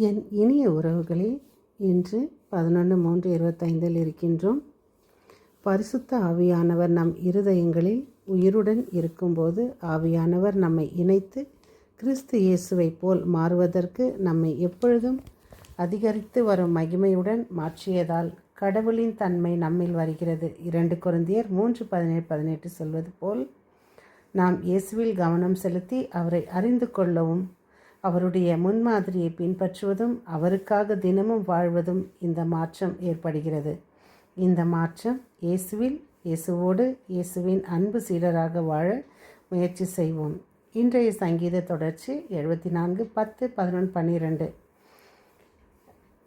என் இனிய உறவுகளே, இன்று 11/3/25 இருக்கின்றோம். பரிசுத்த ஆவியானவர் நம் இருதயங்களில் உயிருடன் இருக்கும்போது ஆவியானவர் நம்மை இணைத்து கிறிஸ்து இயேசுவை போல் மாறுவதற்கு நம்மை எப்பொழுதும் அதிகரித்து வரும் மகிமையுடன் மாற்றியதால் கடவுளின் தன்மை நம்மில் வருகிறது. 2 கொரிந்தியர் 3:17 சொல்வது போல் நாம் இயேசுவில் கவனம் செலுத்தி அவரை அறிந்து கொள்ளவும் அவருடைய முன்மாதிரியை பின்பற்றுவதும் அவருக்காக தினமும் வாழ்வதும் இந்த மாற்றம் ஏற்படுகிறது. இந்த மாற்றம் இயேசுவோடு இயேசுவின் அன்பு சீடராக வாழ முயற்சி செய்வோம். இன்றைய சங்கீத தொடர்ச்சி 74, 10, 11, 12.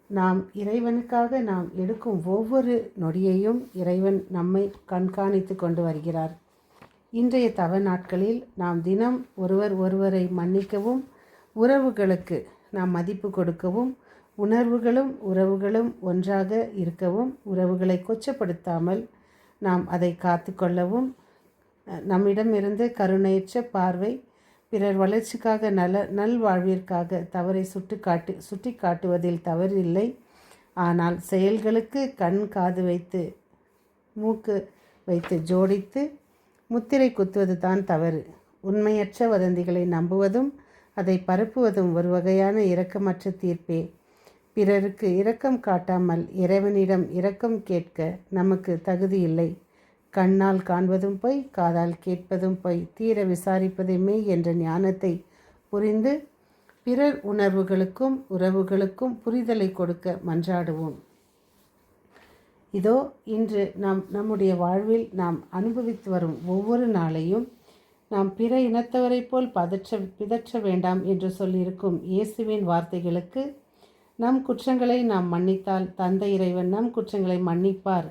நாம் இறைவனுக்காக நாம் எடுக்கும் ஒவ்வொரு நொடியையும் இறைவன் நம்மை கண்காணித்து கொண்டு வருகிறார். இன்றைய தவ நாட்களில் நாம் தினம் ஒருவரை மன்னிக்கவும், உறவுகளுக்கு நாம் மதிப்பு கொடுக்கவும், உறவுகளும் ஒன்றாக இருக்கவும், உறவுகளை கொச்சப்படுத்தாமல் நாம் அதை காத்து கொள்ளவும், நம்மிடமிருந்து கருணையற்ற பார்வை, பிறர் வளர்ச்சிக்காக நல்வாழ்விற்காக தவறை சுட்டி காட்டுவதில் தவறில்லை. ஆனால் செயல்களுக்கு கண் காது வைத்து மூக்கு வைத்து ஜோடித்து முத்திரை குத்துவது தான் தவறு. உண்மையற்ற வதந்திகளை நம்புவதும் அதை பரப்புவதும் ஒரு வகையான இரக்கமற்ற தீர்ப்பே. பிறருக்கு இரக்கம் காட்டாமல் இறைவனிடம் இரக்கம் கேட்க நமக்கு தகுதி இல்லை. கண்ணால் காண்பதும் பொய், காதால் கேட்பதும் பொய், தீர விசாரிப்பதே மெய் என்ற ஞானத்தை புரிந்து பிறர் உறவுகளுக்கும் புரிதலை கொடுக்க மன்றாடுவோம். இதோ இன்று நம்முடைய வாழ்வில் நாம் அனுபவித்து வரும் ஒவ்வொரு நாளையும் நாம் பிற இனத்தவரை போல் பிதற்ற வேண்டாம் என்று சொல்லியிருக்கும் இயேசுவின் வார்த்தைகளுக்கு நம் குற்றங்களை நாம் மன்னித்தால் தந்தை இறைவன் நம் குற்றங்களை மன்னிப்பார்.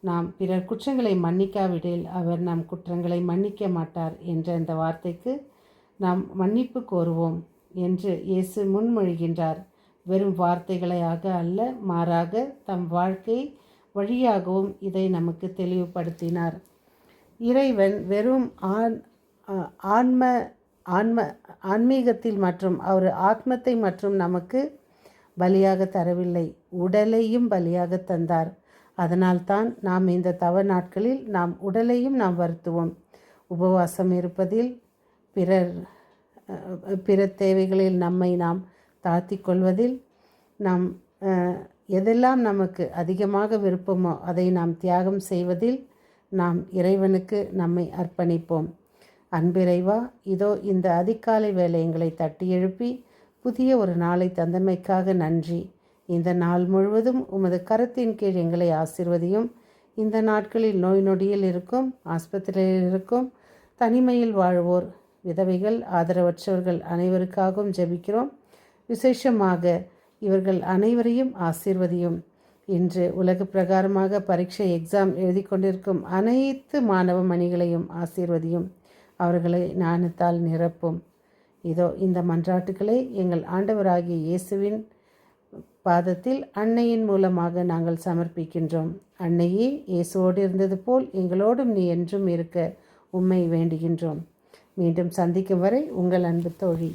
நாம் பிறர் குற்றங்களை மன்னிக்காவிடில் அவர் நம் குற்றங்களை மன்னிக்க மாட்டார் என்ற அந்த வார்த்தைக்கு நாம் மன்னிப்பு கோருவோம் என்று இயேசு முன்மொழிகின்றார். வெறும் வார்த்தைகளாக அல்ல, மாறாக தம் வாழ்க்கை வழியாகவும் இதை நமக்கு தெளிவுபடுத்தினார். இறைவன் வெறும் ஆன்மீகத்தில் மற்றும் அவர் ஆத்மத்தை மற்றும் நமக்கு பலியாக தரவில்லை, உடலையும் பலியாக தந்தார். அதனால்தான் நாம் இந்த தவ நாட்களில் நாம் உடலையும் நாம் வருத்துவோம். உபவாசம் இருப்பதில், பிற தேவைகளில் நம்மை நாம் தாழ்த்தி கொள்வதில், நாம் எதெல்லாம் நமக்கு அதிகமாக விருப்பமோ அதை நாம் தியாகம் செய்வதில் நாம் இறைவனுக்கு நம்மை அர்ப்பணிப்போம். அன்பிறைவா, இதோ இந்த அதிகாலை வேளை எங்களை தட்டி எழுப்பி புதிய ஒரு நாளை தந்தமைக்காக நன்றி. இந்த நாள் முழுவதும் உமது கரத்தின் கீழ் எங்களை ஆசீர்வதியும். இந்த நாட்களில் நோய் நொடியில் இருக்கும், ஆஸ்பத்திரியில் இருக்கும், தனிமையில் வாழ்வோர், விதவைகள், ஆதரவற்றவர்கள் அனைவருக்காகவும் ஜெபிக்கிறோம். விசேஷமாக இவர்கள் அனைவரையும் ஆசீர்வதியும். இன்று உலக பிரகாரமாக எக்ஸாம் எழுதி கொண்டிருக்கும் அனைத்து மாணவ மணிகளையும் ஆசீர்வதியும். அவர்களை ஞானத்தால் நிரப்பும். இதோ இந்த மன்றாட்டுக்களை எங்கள் ஆண்டவராகிய இயேசுவின் பாதத்தில் அன்னையின் மூலமாக நாங்கள் சமர்ப்பிக்கின்றோம். அன்னையே, இயேசுவோடு இருந்தது போல் எங்களோடும் நீ என்றும் இருக்க உம்மை வேண்டுகின்றோம். மீண்டும் சந்திக்கும் வரை உங்கள் அன்பு தோழி.